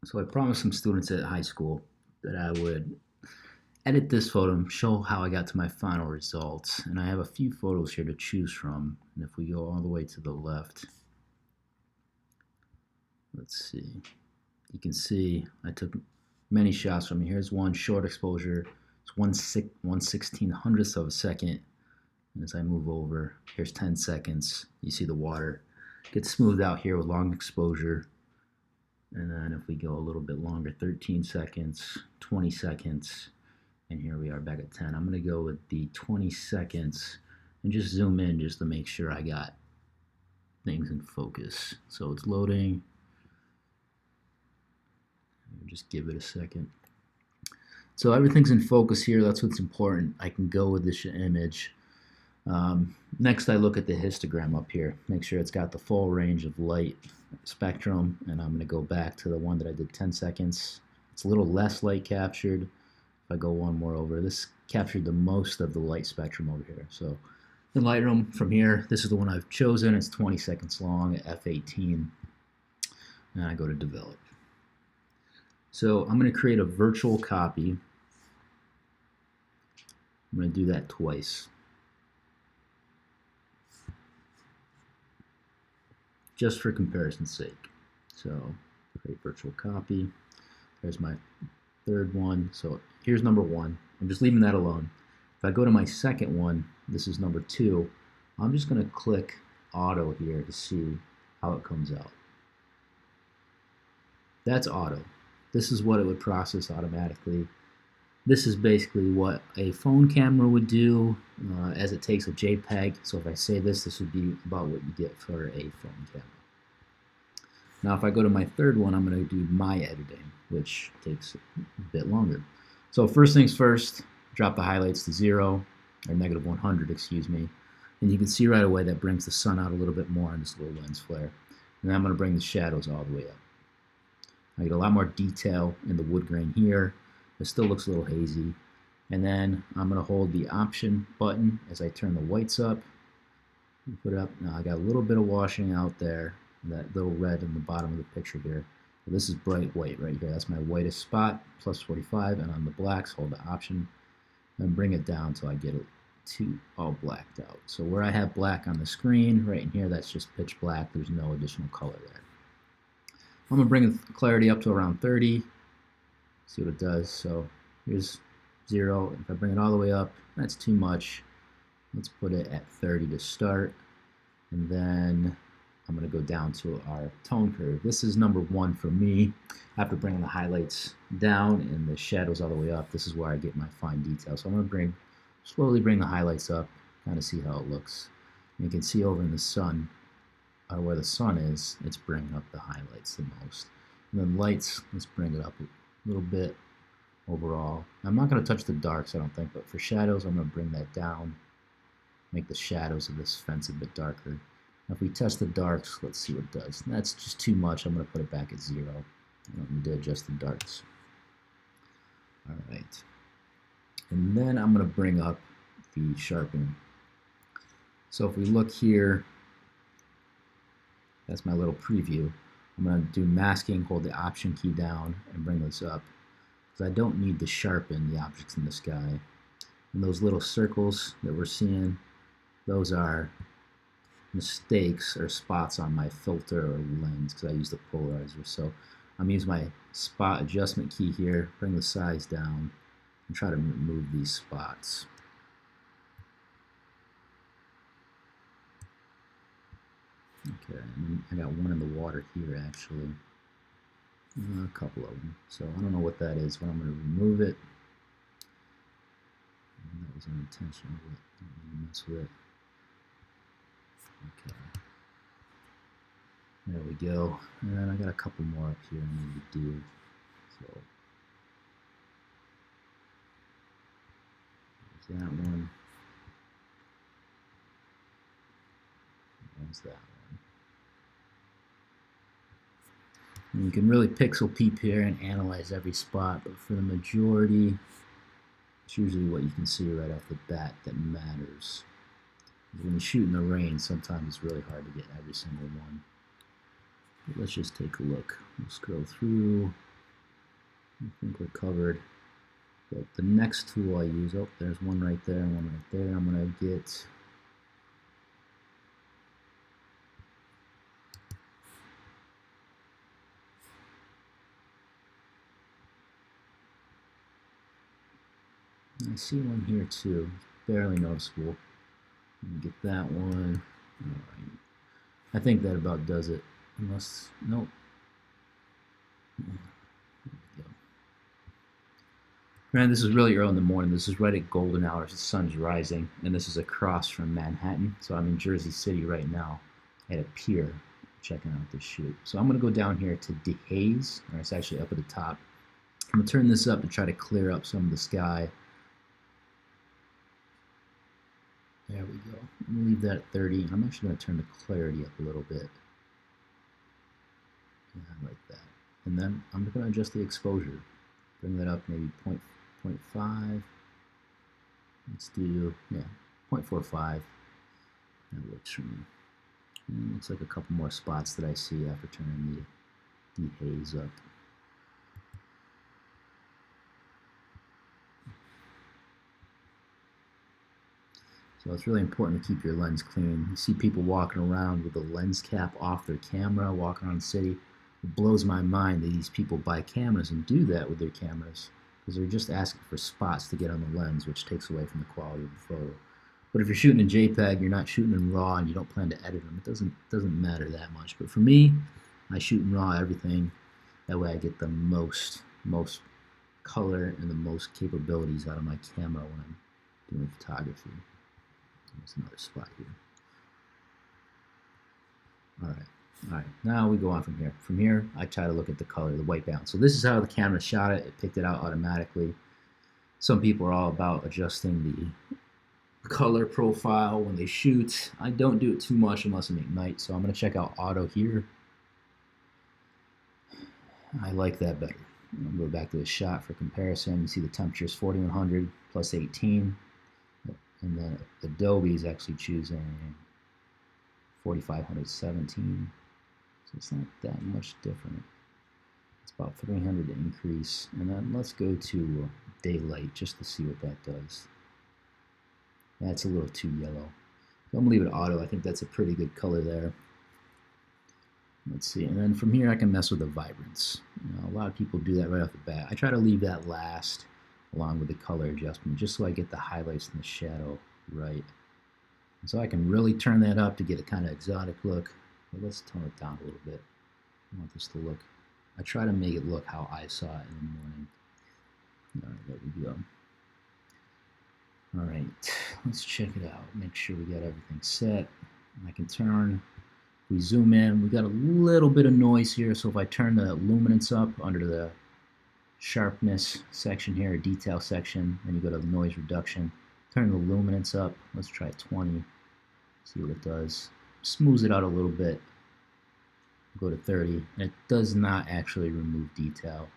So I promised some students at high school that I would edit this photo and show how I got to my final results. And I have a few photos here to choose from. And if we go all the way to the left, let's see. You can see I took many shots from here. Here's one short exposure. It's 1/1600th of a second. And as I move over, here's 10 seconds. You see the water gets smoothed out here with long exposure. And then if we go a little bit longer, 13 seconds, 20 seconds, and here we are back at 10. I'm going to go with the 20 seconds and just zoom in just to make sure I got things in focus. So it's loading. Just give it a second. So everything's in focus here. That's what's important. I can go with this image. Next, I look at the histogram up here. Make sure it's got the full range of light spectrum, and I'm going to go back to the one that I did 10 seconds. It's a little less light captured. If I go one more over, this captured the most of the light spectrum over here. So in Lightroom, from here, this is the one I've chosen. It's 20 seconds long at f/18, and I go to develop. So I'm going to create a virtual copy. I'm going to do that twice, just for comparison's sake. So create virtual copy. There's my third one. So here's number one. I'm just leaving that alone. If I go to my second one, this is number two. I'm just going to click auto here to see how it comes out. That's auto. This is what it would process automatically. This is basically what a phone camera would do as it takes a JPEG. So if I say this, this would be about what you get for a phone camera. Now if I go to my third one, I'm going to do my editing, which takes a bit longer. So first things first, drop the highlights to 0, or -100, excuse me. And you can see right away that brings the sun out a little bit more on this little lens flare. And then I'm going to bring the shadows all the way up. I get a lot more detail in the wood grain here. It still looks a little hazy. And then I'm going to hold the option button as I turn the whites up. Put it up. Now I got a little bit of washing out there. That little red in the bottom of the picture here. So this is bright white right here. That's my whitest spot, plus 45. And on the blacks, hold the option and bring it down until I get it to all blacked out. So where I have black on the screen, right in here, that's just pitch black. There's no additional color there. I'm going to bring the clarity up to around 30. See what it does. So here's 0. If I bring it all the way up, that's too much. Let's put it at 30 to start. And then I'm going to go down to our tone curve. This is number 1 for me. After bringing the highlights down and the shadows all the way up, this is where I get my fine detail. So I'm going to slowly bring the highlights up, kind of see how it looks. And you can see over in the sun, where the sun is, it's bringing up the highlights the most. And then lights, let's bring it up a little bit overall. I'm not going to touch the darks, I don't think, but for shadows, I'm going to bring that down, make the shadows of this fence a bit darker. Now if we test the darks, let's see what it does. That's just too much. I'm going to put it back at 0. I don't need to adjust the darks. All right. And then I'm going to bring up the sharpening. So if we look here, that's my little preview. I'm going to do masking, hold the option key down, and bring this up. Because I don't need to sharpen the objects in the sky. And those little circles that we're seeing, those are mistakes or spots on my filter or lens, because I use the polarizer. So I'm using my spot adjustment key here, bring the size down, and try to remove these spots. Okay, and I got one in the water here actually. A couple of them. So I don't know what that is, but I'm going to remove it. And that was unintentional, but I don't want to mess with it. Okay. There we go. And then I got a couple more up here I need to do. So there's that one. There's that one. And you can really pixel peep here and analyze every spot, but for the majority, it's usually what you can see right off the bat that matters. When you shoot in the rain, sometimes it's really hard to get every single one. But let's just take a look. We'll scroll through. I think we're covered. But the next tool I use, oh, there's one right there and one right there. I'm going to get I see one here too, barely noticeable. Get that one. All right. I think that about does it. Unless, nope. Man, this is really early in the morning. This is right at golden hours. The sun's rising, and this is across from Manhattan. So I'm in Jersey City right now at a pier checking out this shoot. So I'm going to go down here to dehaze, or it's actually up at the top. I'm going to turn this up to try to clear up some of the sky. There we go. I'm going to leave that at 30. I'm actually going to turn the clarity up a little bit. Yeah, like that. And then I'm going to adjust the exposure. Bring that up maybe 0.5. Let's do, yeah, 0.45. That works for me. And it looks like a couple more spots that I see after turning the dehaze up. So it's really important to keep your lens clean. You see people walking around with the lens cap off their camera, walking around the city. It blows my mind that these people buy cameras and do that with their cameras because they're just asking for spots to get on the lens, which takes away from the quality of the photo. But if you're shooting in JPEG, you're not shooting in RAW, and you don't plan to edit them, it doesn't matter that much. But for me, I shoot in RAW everything. That way I get the most color and the most capabilities out of my camera when I'm doing photography. There's another spot here. All right. Now we go on from here. From here, I try to look at the color, the white balance. So this is how the camera shot it. It picked it out automatically. Some people are all about adjusting the color profile when they shoot. I don't do it too much unless I'm at night. So I'm going to check out auto here. I like that better. I'm going to go back to the shot for comparison. You see the temperature is 4100 plus 18. And then Adobe is actually choosing 4517, so it's not that much different. It's about 300 increase. And then let's go to daylight just to see what that does. That's a little too yellow. So I'm gonna leave it auto. I think that's a pretty good color there. Let's see, and then from here I can mess with the vibrance. You know, a lot of people do that right off the bat. I try to leave that last along with the color adjustment, just so I get the highlights and the shadow right. And so I can really turn that up to get a kind of exotic look. But let's tone it down a little bit. I want this to look, I try to make it look how I saw it in the morning. All right, there we go. All right, let's check it out. Make sure we got everything set. I can turn, if we zoom in, we got a little bit of noise here. So if I turn the luminance up under the sharpness section here, detail section, then you go to the noise reduction, turn the luminance up. Let's try 20, see what it does. Smooths it out a little bit. Go to 30, and it does not actually remove detail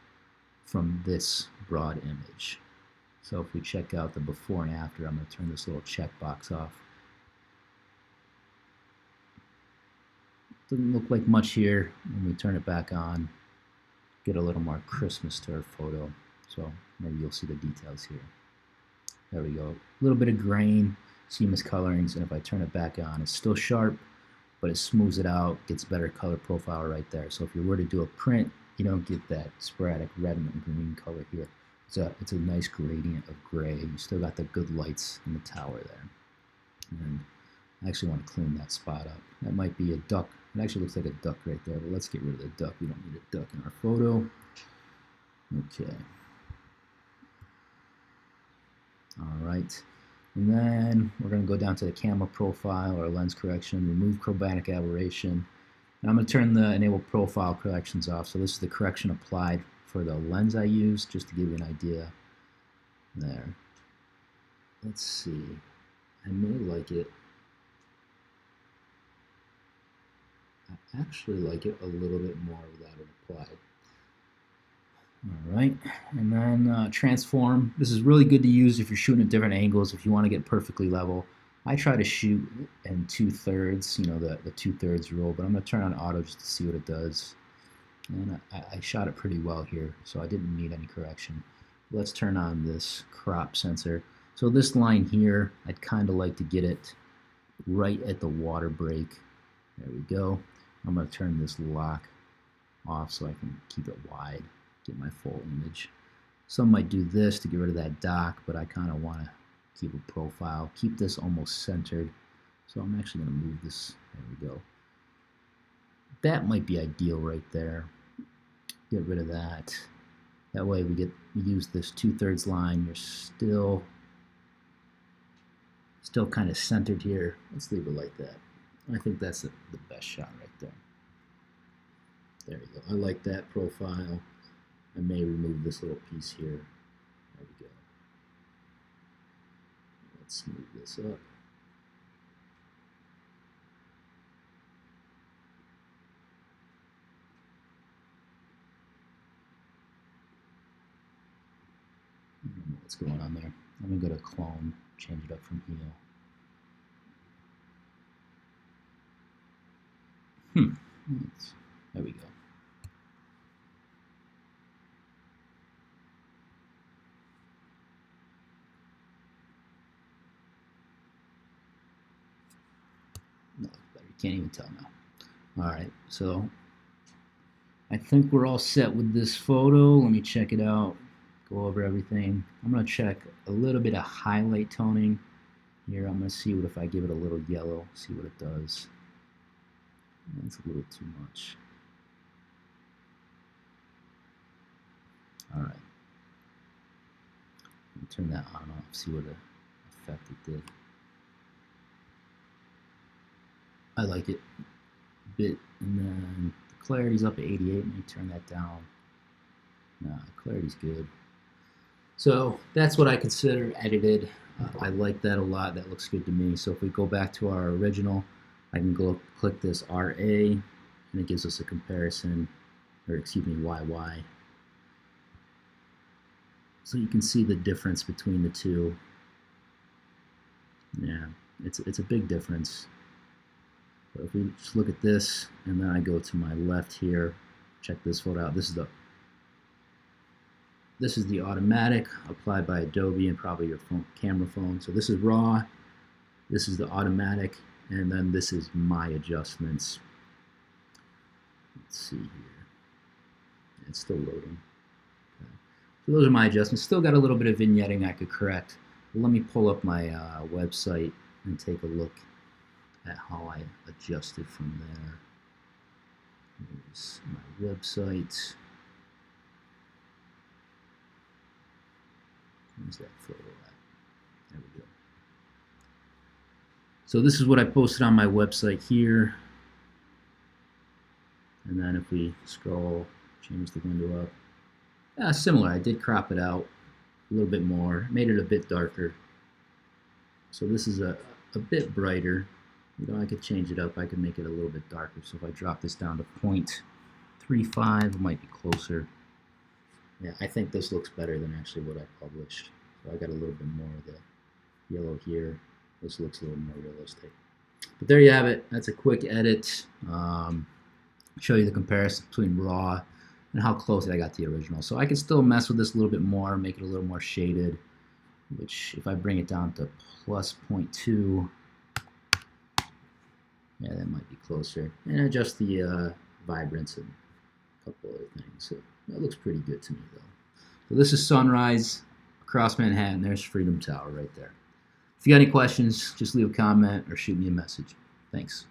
from this broad image. So if we check out the before and after, I'm going to turn this little checkbox off. Doesn't look like much here. When we turn it back on, get a little more crispness to our photo. So maybe you'll see the details here. There we go. A little bit of grain, see miscolorings, and if I turn it back on, it's still sharp, but it smooths it out, gets better color profile right there. So if you were to do a print, you don't get that sporadic red and green color here. It's a nice gradient of gray. You still got the good lights in the tower there. And I actually want to clean that spot up. That might be a duck. It actually looks like a duck right there, but let's get rid of the duck. We don't need a duck in our photo. Okay. All right. And then we're going to go down to the camera profile or lens correction, remove chromatic aberration. Now I'm going to turn the enable profile corrections off. So this is the correction applied for the lens I use, just to give you an idea there. Let's see. I may like it. I actually like it a little bit more without it applied. All right, and then transform. This is really good to use if you're shooting at different angles, if you want to get perfectly level. I try to shoot in 2/3, you know, the 2/3 rule, but I'm going to turn on auto just to see what it does. And I shot it pretty well here, so I didn't need any correction. Let's turn on this crop sensor. So this line here, I'd kind of like to get it right at the water break. There we go. I'm going to turn this lock off so I can keep it wide, get my full image. Some might do this to get rid of that dock, but I kind of want to keep a profile, keep this almost centered. So I'm actually going to move this. There we go. That might be ideal right there. Get rid of that. That way we use this 2/3 line. You're still kind of centered here. Let's leave it like that. I think that's the best shot right there. There you go. I like that profile. I may remove this little piece here. There we go. Let's move this up. I don't know what's going on there. Let me go to clone, change it up from here. There we go. No, better. You can't even tell now. All right, so I think we're all set with this photo. Let me check it out, go over everything. I'm gonna check a little bit of highlight toning here. I'm gonna see what if I give it a little yellow, see what it does. That's a little too much. All right. Let me turn that on and off, see what effect it did. I like it a bit, and then the clarity's up at 88. Let me turn that down. No, clarity's good. So that's what I consider edited. I like that a lot. That looks good to me. So if we go back to our original, I can go click this RA, and it gives us a comparison, or excuse me, YY. So you can see the difference between the two. Yeah, it's a big difference. But if we just look at this, and then I go to my left here, check this photo out. This is the automatic applied by Adobe and probably your camera phone. So this is raw, this is the automatic, and then this is my adjustments. Let's see here. It's still loading. Okay. So those are my adjustments. Still got a little bit of vignetting I could correct. But let me pull up my website and take a look at how I adjusted from there. Here's my website. Where's that photo at? There we go. So this is what I posted on my website here. And then if we scroll, change the window up. Similar, I did crop it out a little bit more, made it a bit darker. So this is a bit brighter. You know, I could change it up. I could make it a little bit darker. So if I drop this down to 0.35, it might be closer. Yeah, I think this looks better than actually what I published. So I got a little bit more of the yellow here. This looks a little more realistic. But there you have it. That's a quick edit. Show you the comparison between raw and how close I got to the original. So I can still mess with this a little bit more, make it a little more shaded, which if I bring it down to plus 0.2, yeah, that might be closer. And adjust the vibrance and a couple other things. So that looks pretty good to me though. So this is sunrise across Manhattan. There's Freedom Tower right there. If you got any questions, just leave a comment or shoot me a message. Thanks.